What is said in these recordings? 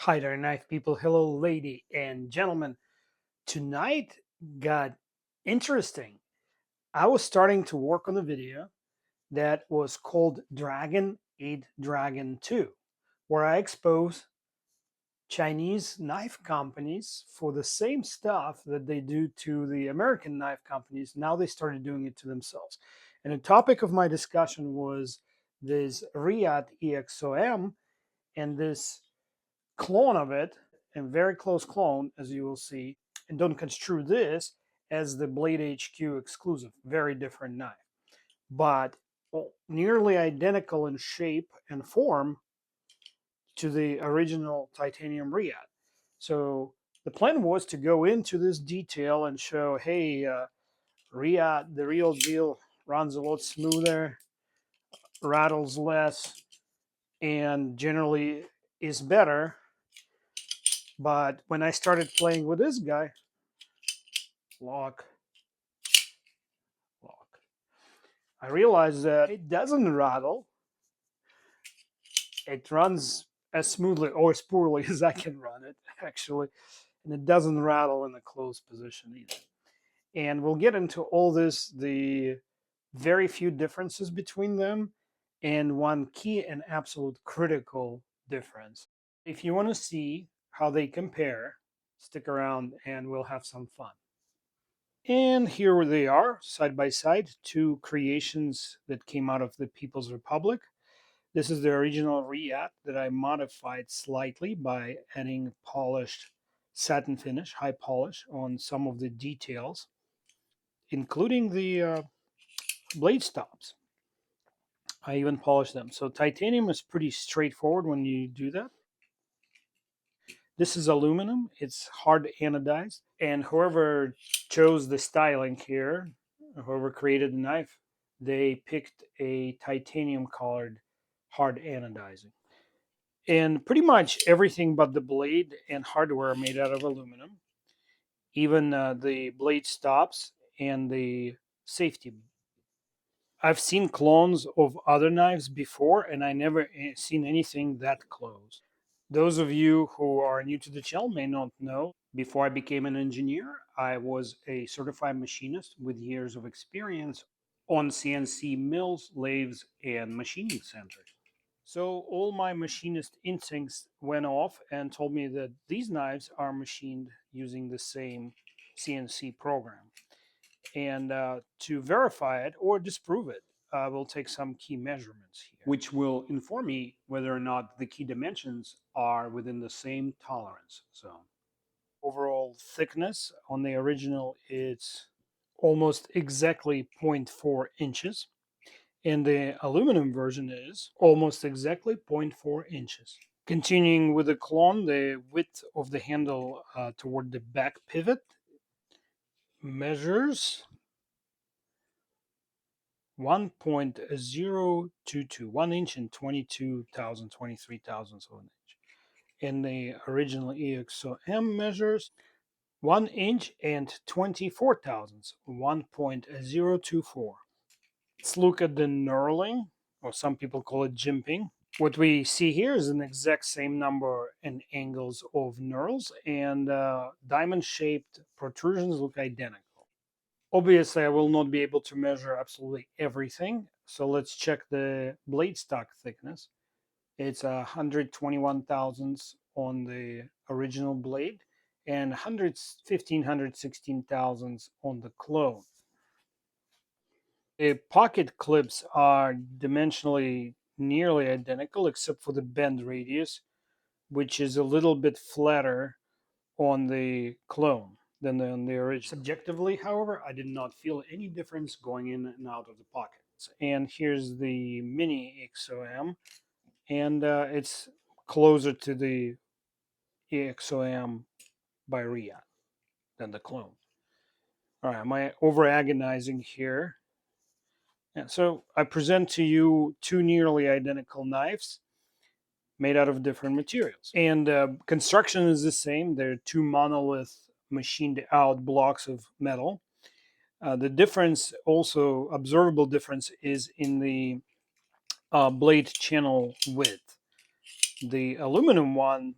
Hi there, knife people. Hello, lady and gentlemen. Tonight got interesting. I was starting to work on a video that was called Dragon 8 Dragon 2, where I expose Chinese knife companies for the same stuff that they do to the American knife companies. Now they started doing it to themselves. And the topic of my discussion was this Reate Exo-M and this clone of it, a very close clone, as you will see, and don't construe this as the Blade HQ exclusive. Very different knife, but nearly identical in shape and form to the original titanium Reate. So the plan was to go into this detail and show, hey, Reate, the real deal, runs a lot smoother, rattles less, and generally is better. But when I started playing with this guy, lock, lock, I realized that it doesn't rattle. It runs as smoothly or as poorly as I can run it, actually. And it doesn't rattle in a closed position either. And we'll get into all this, the very few differences between them, and one key and absolute critical difference. If you want to see how they compare, stick around and we'll have some fun. And here they are, side by side, two creations that came out of the People's Republic. This is the original Reate that I modified slightly by adding polished satin finish, high polish on some of the details, including the blade stops. I even polished them. So titanium is pretty straightforward when you do that. This is aluminum. It's hard anodized. And whoever chose the styling here, whoever created the knife, they picked a titanium colored hard anodizing. And pretty much everything but the blade and hardware are made out of aluminum. Even the blade stops and the safety. I've seen clones of other knives before, and I never seen anything that close. Those of you who are new to the channel may not know, before I became an engineer, I was a certified machinist with years of experience on CNC mills, lathes, and machining centers. So all my machinist instincts went off and told me that these knives are machined using the same CNC program. And to verify it or disprove it, we'll take some key measurements here, which will inform me whether or not the key dimensions are within the same tolerance zone. Overall thickness on the original is almost exactly 0.4 inches. And the aluminum version is almost exactly 0.4 inches. Continuing with the clone, the width of the handle toward the back pivot measures 1.022, 1 inch and 22,000, 23 thousandths of an inch. And the original EXO-M measures 1 inch and 24 thousandths, 1.024. Let's look at the knurling, or some people call it jimping. What we see here is an exact same number and angles of knurls, and diamond-shaped protrusions look identical. Obviously, I will not be able to measure absolutely everything, so let's check the blade stock thickness. It's 121 thousandths on the original blade and 116 thousandths on the clone. The pocket clips are dimensionally nearly identical except for the bend radius, which is a little bit flatter on the clone than on the original. Subjectively, however, I did not feel any difference going in and out of the pockets. And here's the mini Exo-M, and it's closer to the Exo-M by Reate than the clone. All right, am I over agonizing here? Yeah, so I present to you two nearly identical knives made out of different materials. And construction is the same. They're two monolith machined out blocks of metal. The difference, also observable difference, is in the blade channel width. The aluminum one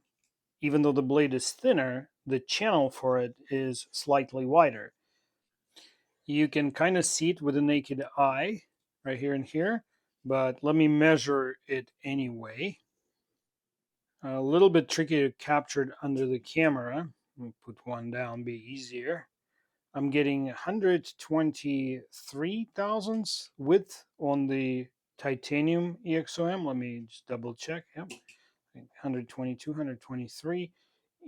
Even though the blade is thinner, the channel for it is slightly wider. You can kind of see it with the naked eye right here and here, but let me measure it anyway. A little bit tricky to capture it under the camera. We'll put one down, be easier. I'm getting 123 thousandths width on the titanium Exo-M. Let me just double check. Yep, 122, 123.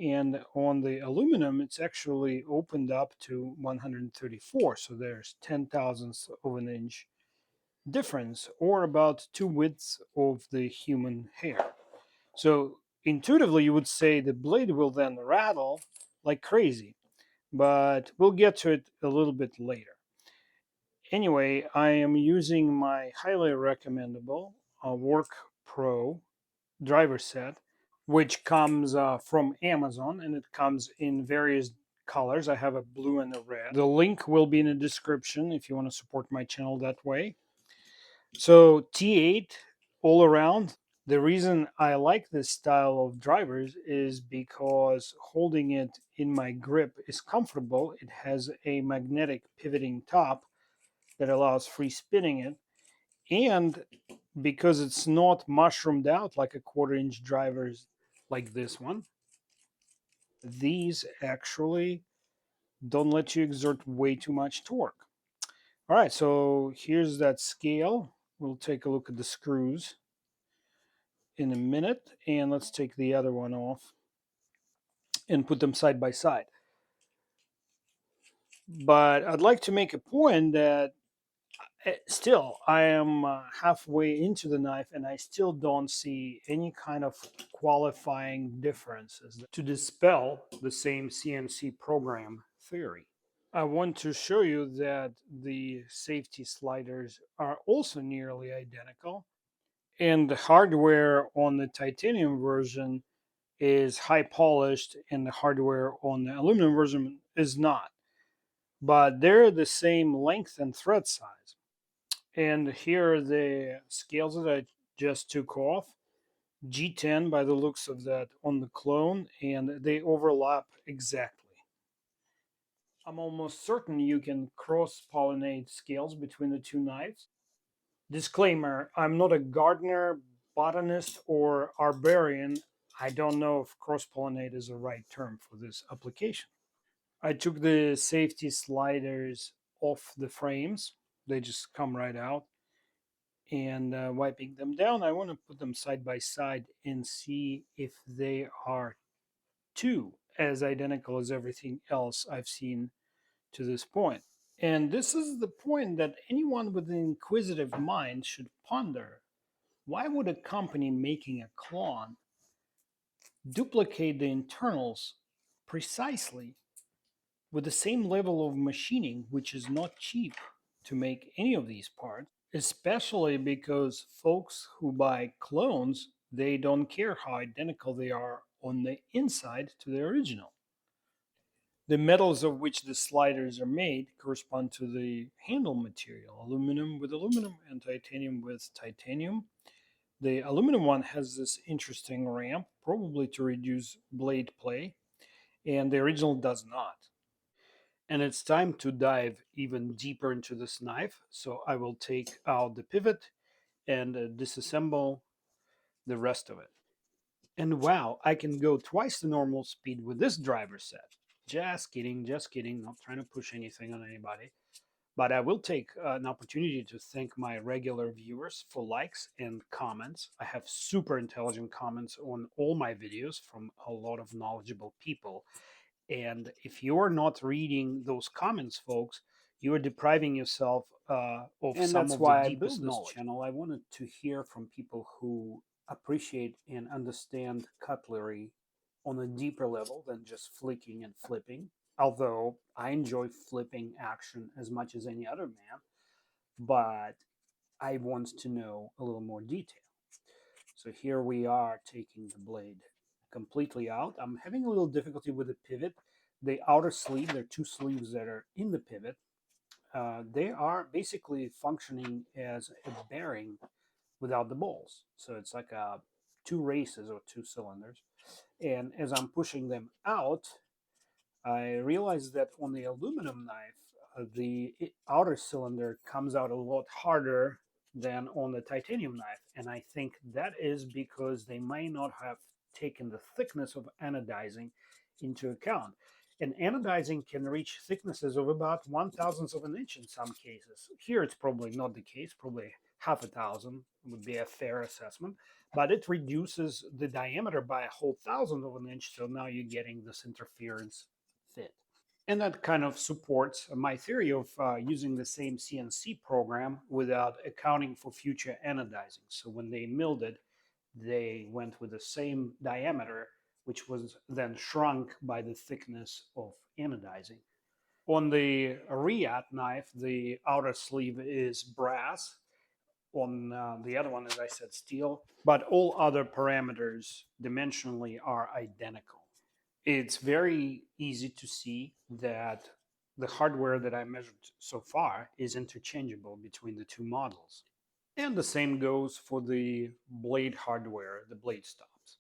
And on the aluminum, it's actually opened up to 134. So there's 10 thousandths of an inch difference, or about two widths of the human hair. So intuitively, you would say the blade will then rattle like crazy, but we'll get to it a little bit later. Anyway, I am using my highly recommendable Work Pro driver set, which comes from Amazon, and it comes in various colors. I have a blue and a red. The link will be in the description if you want to support my channel that way. So T8 all around. The reason I like this style of drivers is because holding it in my grip is comfortable. It has a magnetic pivoting top that allows free spinning it. And because it's not mushroomed out like a quarter-inch drivers like this one, these actually don't let you exert way too much torque. All right, so here's that scale. We'll take a look at the screws in a minute, and let's take the other one off and put them side by side. But I'd like to make a point that still I am halfway into the knife and I still don't see any kind of qualifying differences to dispel the same CNC program theory. I want to show you that the safety sliders are also nearly identical, and the hardware on the titanium version is high polished and the hardware on the aluminum version is not. But they're the same length and thread size. And here are the scales that I just took off. G10 by the looks of that on the clone, and they overlap exactly. I'm almost certain you can cross-pollinate scales between the two knives. Disclaimer, I'm not a gardener, botanist, or arborian. I don't know if cross-pollinate is the right term for this application. I took the safety sliders off the frames. They just come right out. And wiping them down, I want to put them side by side and see if they are too as identical as everything else I've seen to this point. And this is the point that anyone with an inquisitive mind should ponder. Why would a company making a clone duplicate the internals precisely with the same level of machining, which is not cheap to make any of these parts, especially because folks who buy clones, they don't care how identical they are on the inside to the original. The metals of which the sliders are made correspond to the handle material, aluminum with aluminum and titanium with titanium. The aluminum one has this interesting ramp, probably to reduce blade play, and the original does not. And it's time to dive even deeper into this knife, so I will take out the pivot and disassemble the rest of it. And wow, I can go twice the normal speed with this driver set. Just kidding, not trying to push anything on anybody. But I will take an opportunity to thank my regular viewers for likes and comments. I have super intelligent comments on all my videos from a lot of knowledgeable people. And if you're not reading those comments, folks, you are depriving yourself of and some of the deepest knowledge. This channel. I wanted to hear from people who appreciate and understand cutlery on a deeper level than just flicking and flipping. Although I enjoy flipping action as much as any other man, but I want to know a little more detail. So here we are taking the blade completely out. I'm having a little difficulty with the pivot. The outer sleeve, there are two sleeves that are in the pivot. They are basically functioning as a bearing without the balls. So it's like two races or two cylinders. And as I'm pushing them out, I realized that on the aluminum knife, the outer cylinder comes out a lot harder than on the titanium knife. And I think that is because they may not have taken the thickness of anodizing into account. And anodizing can reach thicknesses of about 1,000th of an inch in some cases. Here it's probably not the case, probably half a thousand would be a fair assessment, but it reduces the diameter by a whole thousandth of an inch. So now you're getting this interference fit. And that kind of supports my theory of using the same CNC program without accounting for future anodizing. So when they milled it, they went with the same diameter, which was then shrunk by the thickness of anodizing. On the Reate knife, the outer sleeve is brass. On the other one, as I said, steel. But all other parameters dimensionally are identical. It's very easy to see that the hardware that I measured so far is interchangeable between the two models. And the same goes for the blade hardware, the blade stops.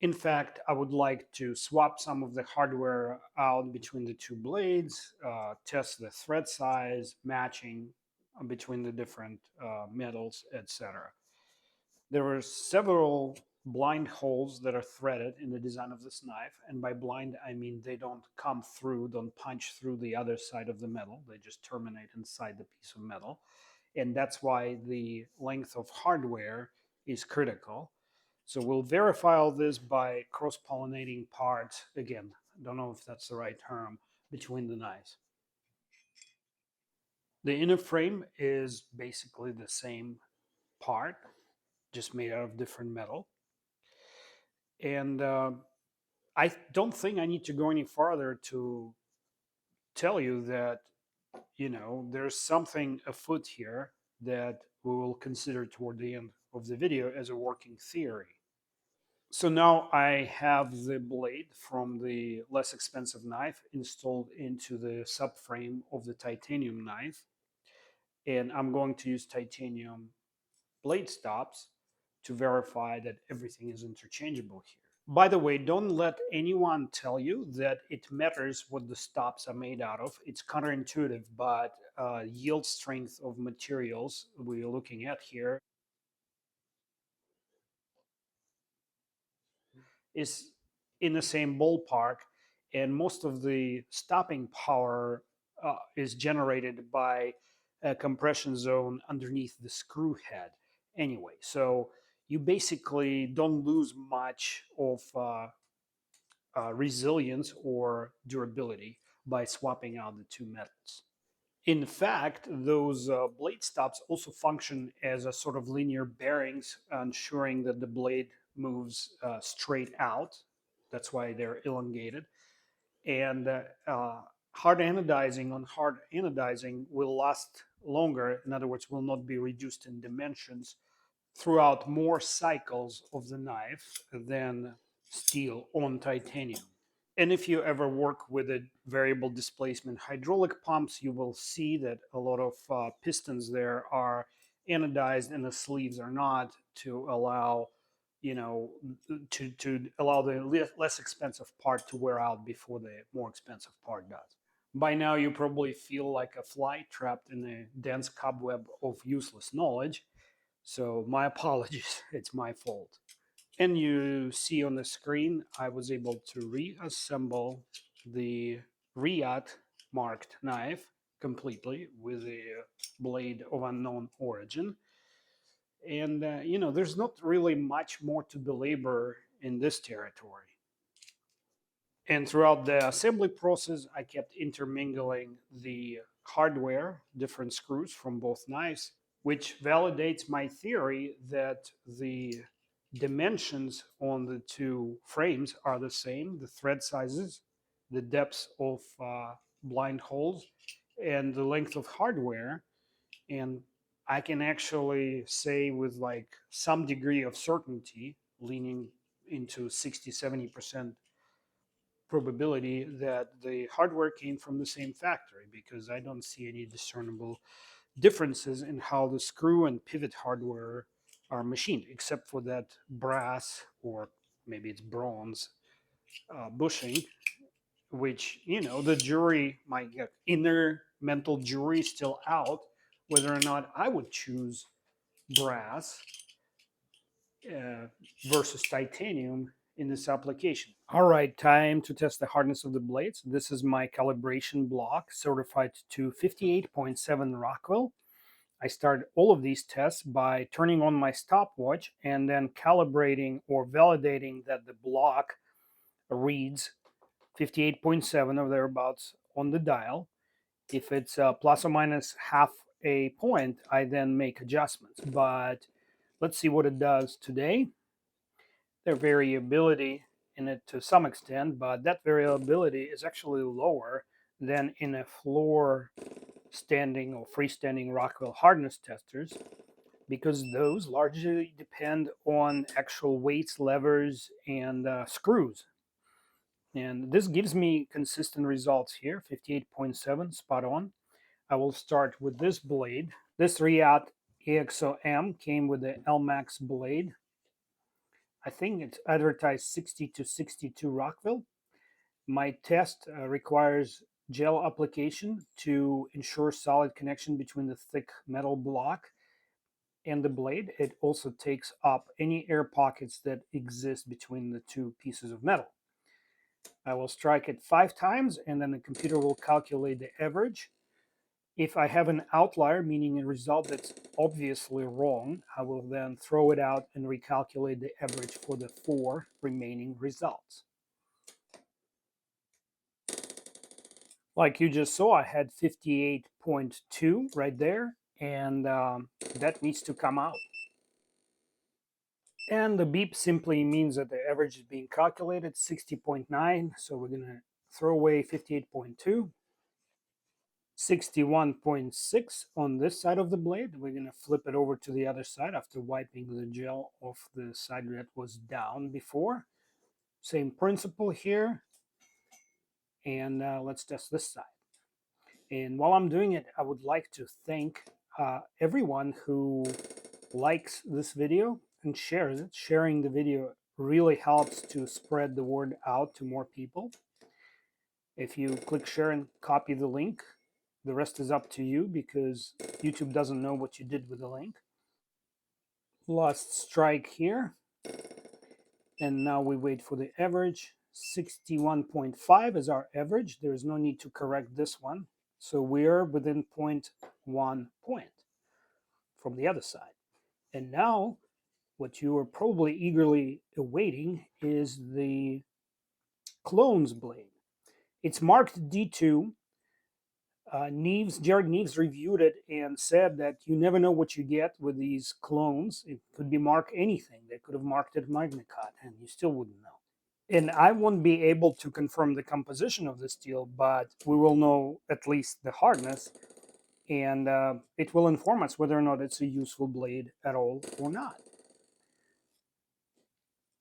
In fact, I would like to swap some of the hardware out between the two blades, test the thread size, matching between the different metals, etc. There were several blind holes that are threaded in the design of this knife. And by blind, I mean they don't come through, don't punch through the other side of the metal. They just terminate inside the piece of metal. And that's why the length of hardware is critical. So we'll verify all this by cross-pollinating parts. Again, I don't know if that's the right term, between the knives. The inner frame is basically the same part, just made out of different metal. And I don't think I need to go any farther to tell you that, there's something afoot here that we will consider toward the end of the video as a working theory. So now I have the blade from the less expensive knife installed into the subframe of the titanium knife. And I'm going to use titanium blade stops to verify that everything is interchangeable here. By the way, don't let anyone tell you that it matters what the stops are made out of. It's counterintuitive, but yield strength of materials we're looking at here is in the same ballpark, and most of the stopping power is generated by a compression zone underneath the screw head anyway. So you basically don't lose much of resilience or durability by swapping out the two metals. In fact, those blade stops also function as a sort of linear bearings, ensuring that the blade moves straight out. That's why they're elongated. And hard anodizing on hard anodizing will last longer. In other words, will not be reduced in dimensions throughout more cycles of the knife than steel on titanium. And if you ever work with a variable displacement hydraulic pumps, you will see that a lot of pistons there are anodized and the sleeves are not, to allow, to allow the less expensive part to wear out before the more expensive part does. By now, you probably feel like a fly trapped in a dense cobweb of useless knowledge. So my apologies, it's my fault. And you see on the screen, I was able to reassemble the Reate marked knife completely with a blade of unknown origin. And, there's not really much more to belabor in this territory. And throughout the assembly process, I kept intermingling the hardware, different screws from both knives, which validates my theory that the dimensions on the two frames are the same, the thread sizes, the depths of blind holes, and the length of hardware. And I can actually say with like some degree of certainty, leaning into 60-70% probability, that the hardware came from the same factory, because I don't see any discernible differences in how the screw and pivot hardware are machined, except for that brass, or maybe it's bronze, bushing, which, you know, the jury, my inner mental jury is still out whether or not I would choose brass uh, versus titanium in this application. All right, time to test the hardness of the blades. This is my calibration block, certified to 58.7 Rockwell. I start all of these tests by turning on my stopwatch and then calibrating or validating that the block reads 58.7 or thereabouts on the dial. If it's plus or minus half a point, I then make adjustments. But let's see what it does today. There's variability in it to some extent, but that variability is actually lower than in a floor standing or freestanding Rockwell hardness testers, because those largely depend on actual weights, levers, and screws. And this gives me consistent results here, 58.7, spot on. I will start with this blade. This Reate Exo-M came with the LMAX blade. I think it's advertised 60 to 62 Rockwell. My test requires gel application to ensure solid connection between the thick metal block and the blade. It also takes up any air pockets that exist between the two pieces of metal. I will strike it 5 times and then the computer will calculate the average. If I have an outlier, meaning a result that's obviously wrong, I will then throw it out and recalculate the average for the 4 remaining results. Like you just saw, I had 58.2 right there, and that needs to come out. And the beep simply means that the average is being calculated, 60.9, so we're going to throw away 58.2. 61.6 on this side of the blade. We're going to flip it over to the other side after wiping the gel off the side that was down before. Same principle here. And let's test this side. And while I'm doing it, I would like to thank everyone who likes this video and shares it. Sharing the video really helps to spread the word out to more people. If you click share and copy the link, the rest is up to you because YouTube doesn't know what you did with the link. Last strike here. And now we wait for the average. 61.5 is our average. There is no need to correct this one. So we're within 0.1 point from the other side. And now what you are probably eagerly awaiting is the clones blade. It's marked D2. Jared Neves reviewed it and said that you never know what you get with these clones. It could be marked anything. They could have marked it Magnacut, and you still wouldn't know. And I won't be able to confirm the composition of the steel, but we will know at least the hardness, and it will inform us whether or not it's a useful blade at all or not.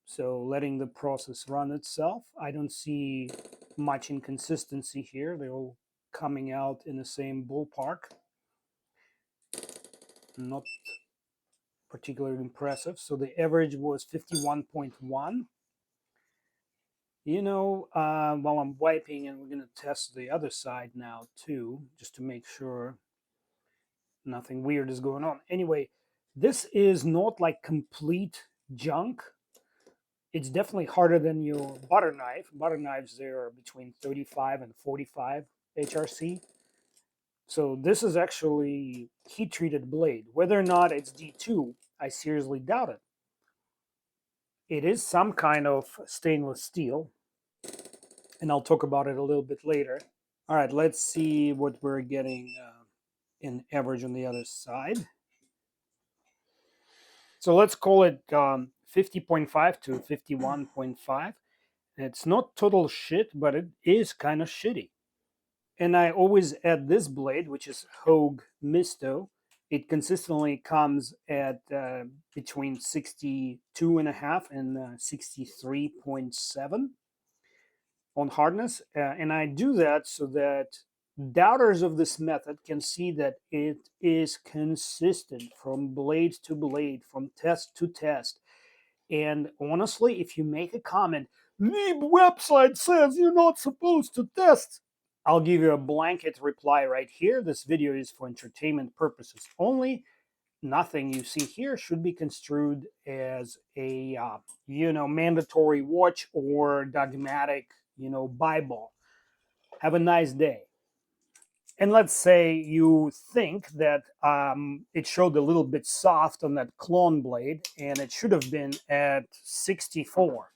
So letting the process run itself, I don't see much inconsistency here. They're all coming out in the same ballpark. Not particularly impressive. So the average was 51.1. You know, while I'm wiping, and we're going to test the other side now too, just to make sure nothing weird is going on. Anyway, this is not like complete junk. It's definitely harder than your butter knife. Butter knives, they're between 35 and 45 HRC. So this is actually heat-treated blade. Whether or not it's D2, I seriously doubt it. It is some kind of stainless steel, and I'll talk about it a little bit later. All right, let's see what we're getting in average on the other side. So let's call it 50.5 to 51.5. It's not total shit, but it is kind of shitty. And I always add this blade, which is Hogue Misto. It consistently comes at between 62.5 and 63.7 on hardness. And I do that so that doubters of this method can see that it is consistent from blade to blade, from test to test. And honestly, if you make a comment, The website says you're not supposed to test. I'll give you a blanket reply right here. This video is for entertainment purposes only. Nothing you see here should be construed as a mandatory watch or dogmatic Bible. Have a nice day. And let's say you think that it showed a little bit soft on that clone blade and it should have been at 64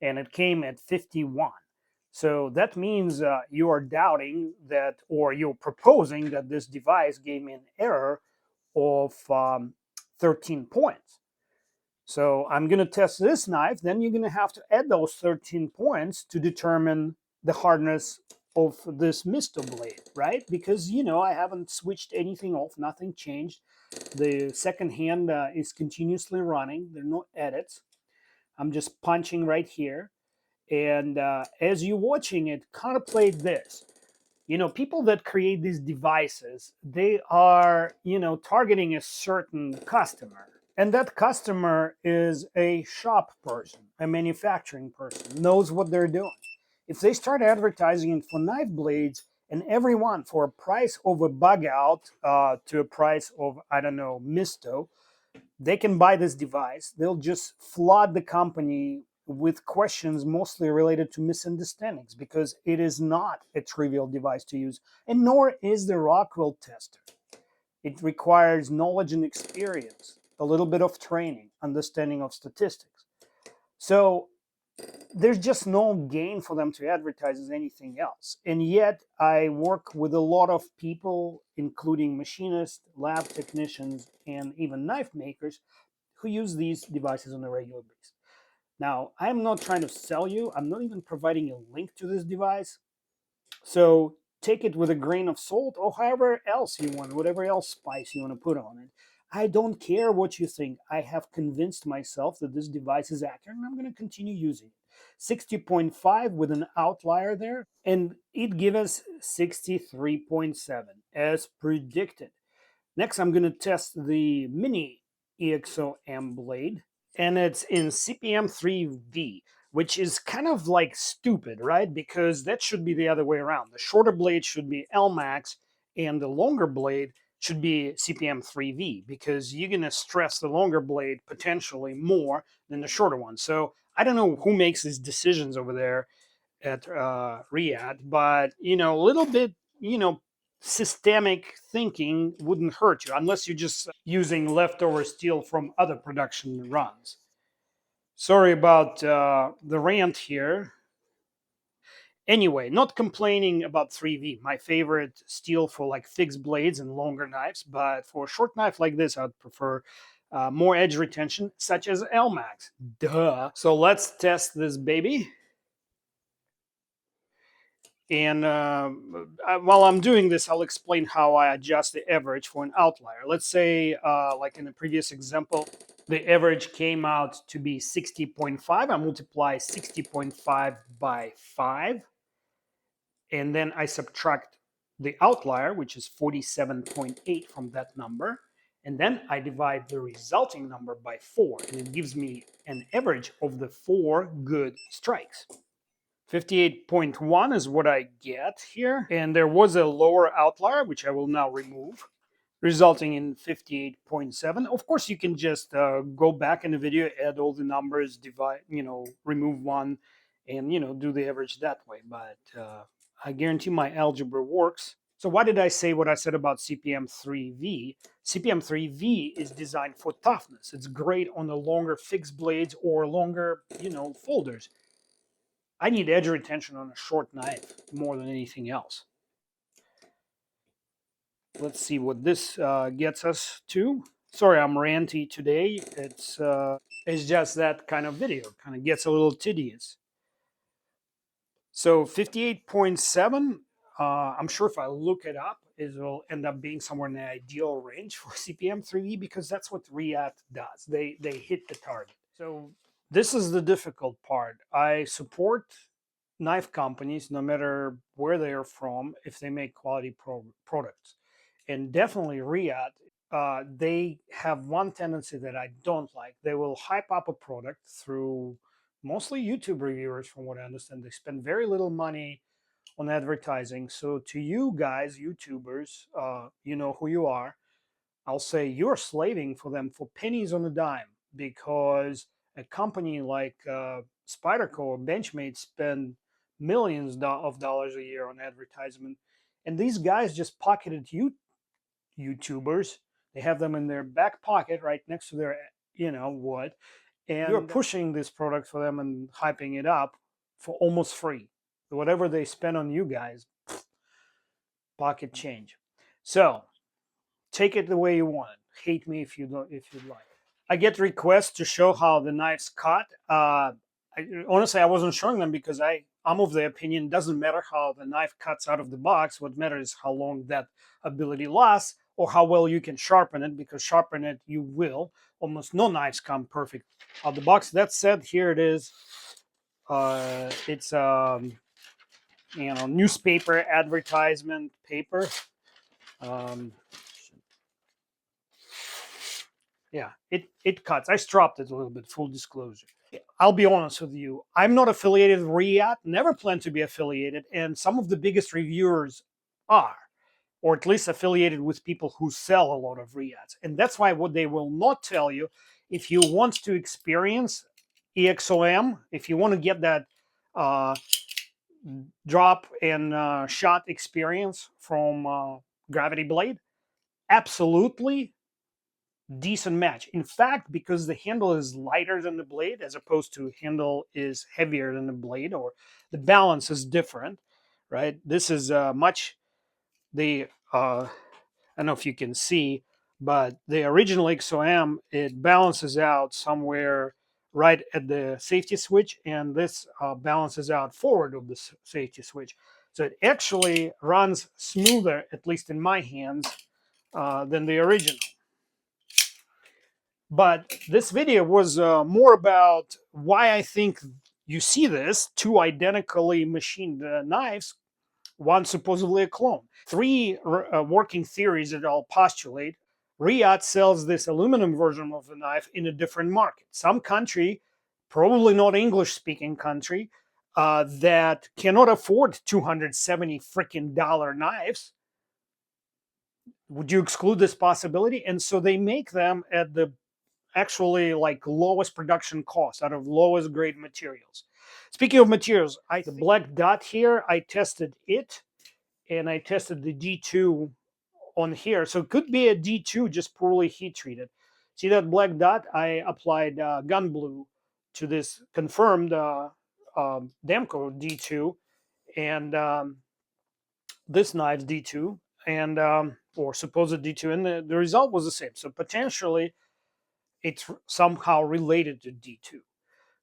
and it came at 51. So that means you are doubting that, or you're proposing that this device gave me an error of 13 points. So I'm going to test this knife. Then you're going to have to add those 13 points to determine the hardness of this Misto blade, right? Because, I haven't switched anything off. Nothing changed. The second hand is continuously running. There are no edits. I'm just punching right here. And as you're watching it, contemplate this. People that create these devices, they are, targeting a certain customer. And that customer is a shop person, a manufacturing person, knows what they're doing. If they start advertising it for knife blades and everyone for a price of a bug out to a price of, I don't know, Misto, they can buy this device. They'll just flood the company with questions mostly related to misunderstandings because it is not a trivial device to use, and nor is the Rockwell tester. It requires knowledge and experience, a little bit of training, understanding of statistics. So there's just no gain for them to advertise as anything else. And yet I work with a lot of people, including machinists, lab technicians, and even knife makers who use these devices on a regular basis. Now, I'm not trying to sell you. I'm not even providing a link to this device. So take it with a grain of salt or however else you want, whatever else spice you want to put on it. I don't care what you think. I have convinced myself that this device is accurate and I'm going to continue using it. 60.5 with an outlier there, and it gives us 63.7 as predicted. Next, I'm going to test the mini Exo-M blade, and it's in CPM 3V, which is kind of like stupid, right? Because that should be the other way around. The shorter blade should be LMAX, and the longer blade should be CPM 3V, because you're going to stress the longer blade potentially more than the shorter one. So I don't know who makes these decisions over there at Reate, but a little bit, systemic thinking wouldn't hurt you unless you're just using leftover steel from other production runs. Sorry about the rant here. Anyway, not complaining about 3V, my favorite steel for like fixed blades and longer knives, but for a short knife like this, I'd prefer more edge retention, such as LMAX. Duh. So let's test this baby. And while I'm doing this, I'll explain how I adjust the average for an outlier. Let's say, like in the previous example, the average came out to be 60.5. I multiply 60.5 by 5, and then I subtract the outlier, which is 47.8 from that number, and then I divide the resulting number by 4, and it gives me an average of the 4 good strikes. 58.1 is what I get here. And there was a lower outlier, which I will now remove, resulting in 58.7. Of course, you can just go back in the video, add all the numbers, divide, remove one, and, do the average that way. But I guarantee my algebra works. So why did I say what I said about CPM3V? CPM3V is designed for toughness. It's great on the longer fixed blades or longer, folders. I need edge retention on a short knife more than anything else. Let's see what this gets us to. Sorry, I'm ranty today. It's just that kind of video. Kind of gets a little tedious. So 58.7. I'm sure if I look it up, it will end up being somewhere in the ideal range for CPM 3V because that's what Reate does. They hit the target. So this is the difficult part. I support knife companies, no matter where they are from, if they make quality products. And definitely Reate, they have one tendency that I don't like. They will hype up a product through mostly YouTube reviewers, from what I understand. They spend very little money on advertising. So to you guys, YouTubers, you know who you are. I'll say you're slaving for them for pennies on a dime, because a company like Spyderco or Benchmade spend millions of dollars a year on advertisement, and these guys just pocketed YouTubers. They have them in their back pocket, right next to their, you know what, and you're pushing this product for them and hyping it up for almost free. Whatever they spend on you guys, pocket change. So take it the way you want it. Hate me if you don't, if you'd like. I get requests to show how the knives cut. Honestly, I wasn't showing them because I'm of the opinion it doesn't matter how the knife cuts out of the box. What matters is how long that ability lasts, or how well you can sharpen it, because sharpen it you will. Almost no knives come perfect out of the box. That said, here it is. It's newspaper advertisement paper. Um, yeah, it cuts. I stropped it a little bit, full disclosure. I'll be honest with you. I'm not affiliated with Reate, never plan to be affiliated, and some of the biggest reviewers are, or at least affiliated with people who sell a lot of Reates. And that's why what they will not tell you, if you want to experience Exo-M, if you want to get that uh, drop and shot experience from Gravity Blade, absolutely decent match. In fact, because the handle is lighter than the blade, as opposed to handle is heavier than the blade, or the balance is different, right? This is much the I don't know if you can see, but the original Exo-M, it balances out somewhere right at the safety switch, and this balances out forward of the safety switch. So it actually runs smoother, at least in my hands, than the original. But this video was more about why I think you see this two identically machined knives, one supposedly a clone. Three working theories that I'll postulate. Reate sells this aluminum version of the knife in a different market. Some country, probably not English speaking country, that cannot afford $270 freaking knives. Would you exclude this possibility? And so they make them at the actually like lowest production cost out of lowest grade materials. Speaking of materials, the black dot here, I tested it, and I tested the D2 on here. So it could be a D2 just poorly heat treated. See that black dot? I applied gun blue to this confirmed Damco D2, and this knife's D2, and or supposed D2, and the result was the same. So potentially it's somehow related to D2.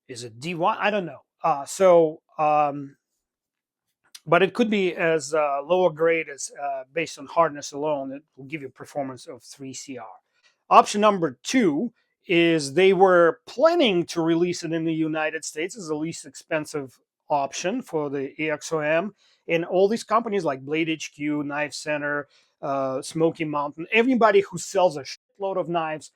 Is it D1? I don't know. But it could be as lower grade as based on hardness alone. It will give you a performance of 3 CR. Option number 2 is they were planning to release it in the United States as the least expensive option for the Exo-M. And all these companies like Blade HQ, Knife Center, Smoky Mountain, everybody who sells a shitload of knives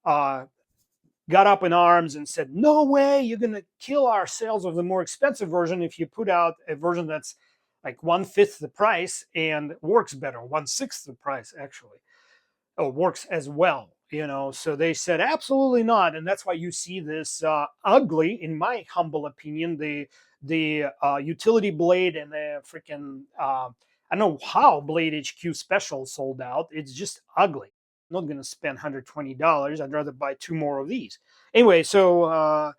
got up in arms and said, no way, you're going to kill our sales of the more expensive version if you put out a version that's like 1/5 the price and works better, 1/6 the price, actually. Oh, works as well, So they said, absolutely not. And that's why you see this ugly, in my humble opinion, the utility blade and the freaking, I don't know how Blade HQ Special sold out. It's just ugly. I'm not going to spend $120. I'd rather buy 2 more of these. Anyway, so,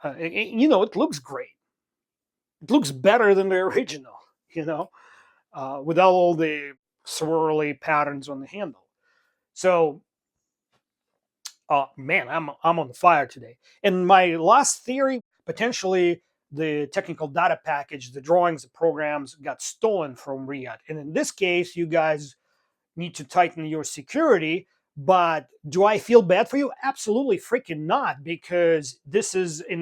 it looks great. It looks better than the original, without all the swirly patterns on the handle. So, man, I'm on the fire today. And my last theory, potentially the technical data package, the drawings, the programs got stolen from Reate. And in this case, you guys need to tighten your security. But do I feel bad for you? Absolutely freaking not, because this is, I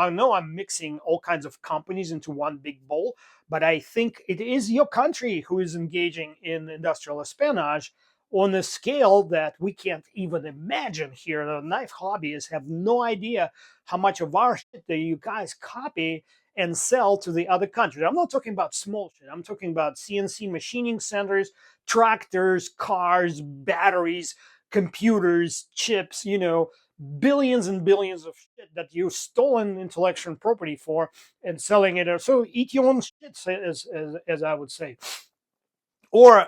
know I'm mixing all kinds of companies into one big bowl, but I think it is your country who is engaging in industrial espionage on a scale that we can't even imagine here. The knife hobbyists have no idea how much of our shit that you guys copy and sell to the other countries. I'm not talking about small shit. I'm talking about CNC machining centers, tractors, cars, batteries, computers, chips, billions and billions of shit that you've stolen intellectual property for and selling it. So eat your own shit, as I would say. Or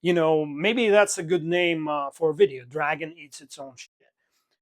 maybe that's a good name for a video. Dragon eats its own shit.